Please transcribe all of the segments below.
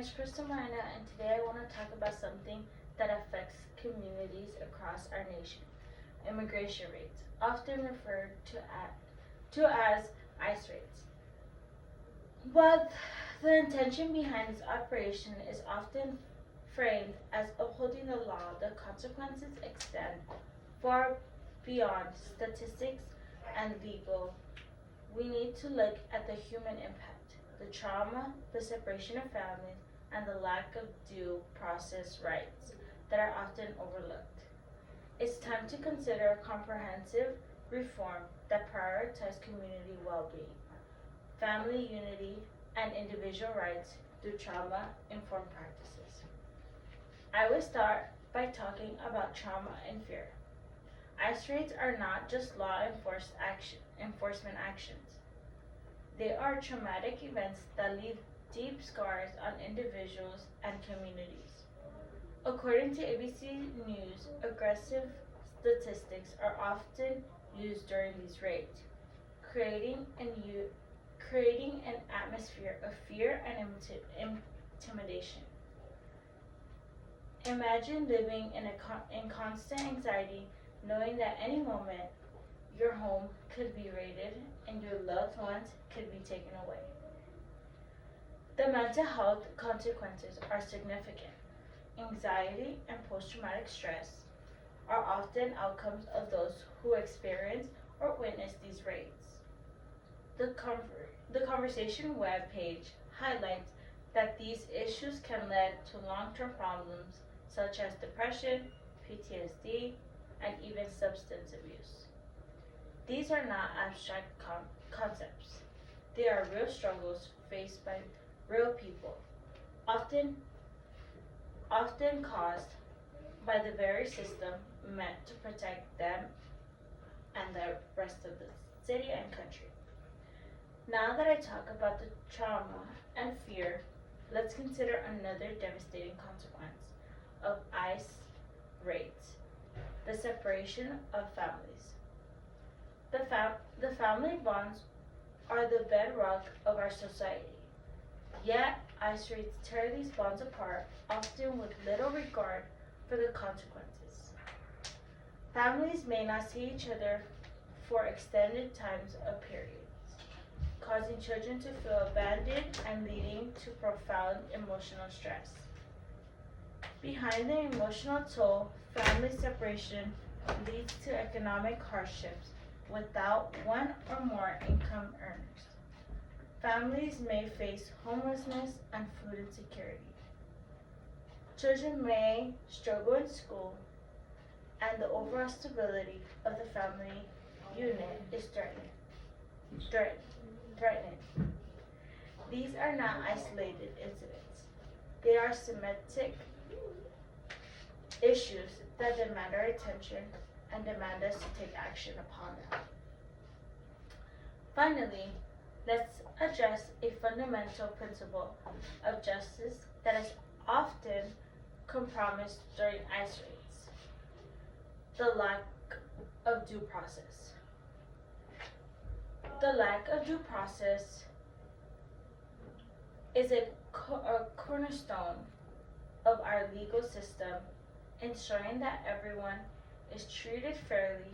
is Krista Marina, and today I want to talk about something that affects communities across our nation: immigration rates, often referred to as ICE rates. But the intention behind its operation is often framed as upholding the law. The consequences extend far beyond statistics and legal. We need to look at the human impact, the trauma, the separation of families, and the lack of due process rights that are often overlooked. It's time to consider a comprehensive reform that prioritizes community well-being, family unity, and individual rights through trauma-informed practices. I will start by talking about trauma and fear. ICE raids are not just enforcement actions. They are traumatic events that leave deep scars on individuals and communities. According to ABC News, aggressive statistics are often used during these raids, creating an atmosphere of fear and intimidation. Imagine living in constant anxiety, knowing that any moment your home could be raided and your loved ones could be taken away. The mental health consequences are significant. Anxiety and post-traumatic stress are often outcomes of those who experience or witness these raids. The conversation webpage highlights that these issues can lead to long-term problems such as depression, PTSD, and even substance abuse. These are not abstract concepts. They are real struggles faced by real people, often caused by the very system meant to protect them and the rest of the city and country. Now that I talk about the trauma and fear, let's consider another devastating consequence of ICE raids: the separation of families. The family bonds are the bedrock of our society. Yet, ICE raids tear these bonds apart, often with little regard for the consequences. Families may not see each other for extended times of periods, causing children to feel abandoned and leading to profound emotional stress. Behind the emotional toll, family separation leads to economic hardships without one or more income earners. Families may face homelessness and food insecurity. Children may struggle in school, and the overall stability of the family unit is threatened. These are not isolated incidents. They are systemic issues that demand our attention and demand us to take action upon them. Finally, let's address a fundamental principle of justice that is often compromised during ICE raids: the lack of due process. The lack of due process is a cornerstone of our legal system, ensuring that everyone is treated fairly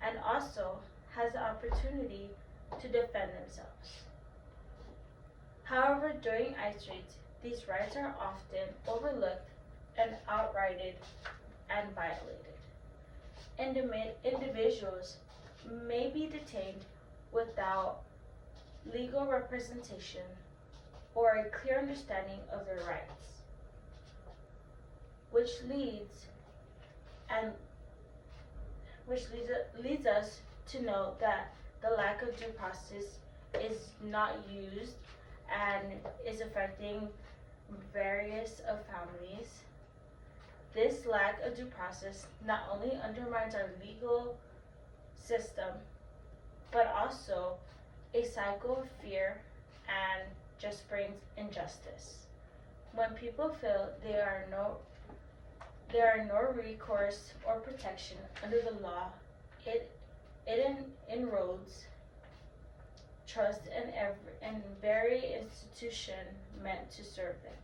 and also has the opportunity to defend themselves. However, during ICE raids, these rights are often overlooked and outrighted and violated. Individuals may be detained without legal representation or a clear understanding of their rights, which leads us to know that the lack of due process is not used and is affecting various of families. This lack of due process not only undermines our legal system, but also a cycle of fear and just brings injustice. When people feel there are no recourse or protection under the law, it erodes trust in very institution meant to serve them.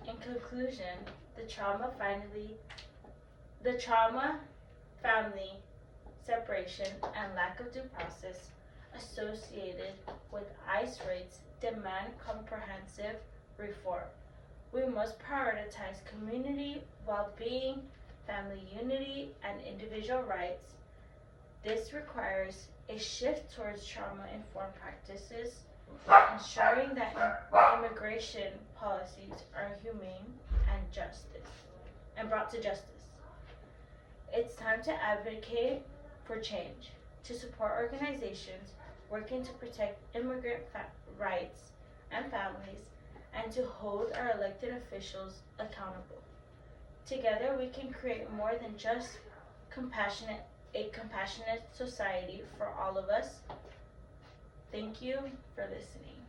In conclusion, the trauma, family separation, and lack of due process associated with ICE raids demand comprehensive reform. We must prioritize community well-being, family unity, and individual rights. This requires a shift towards trauma-informed practices, ensuring that immigration policies are humane and brought to justice. It's time to advocate for change, to support organizations working to protect immigrant rights and families, and to hold our elected officials accountable. Together, we can create more than just a compassionate society for all of us. Thank you for listening.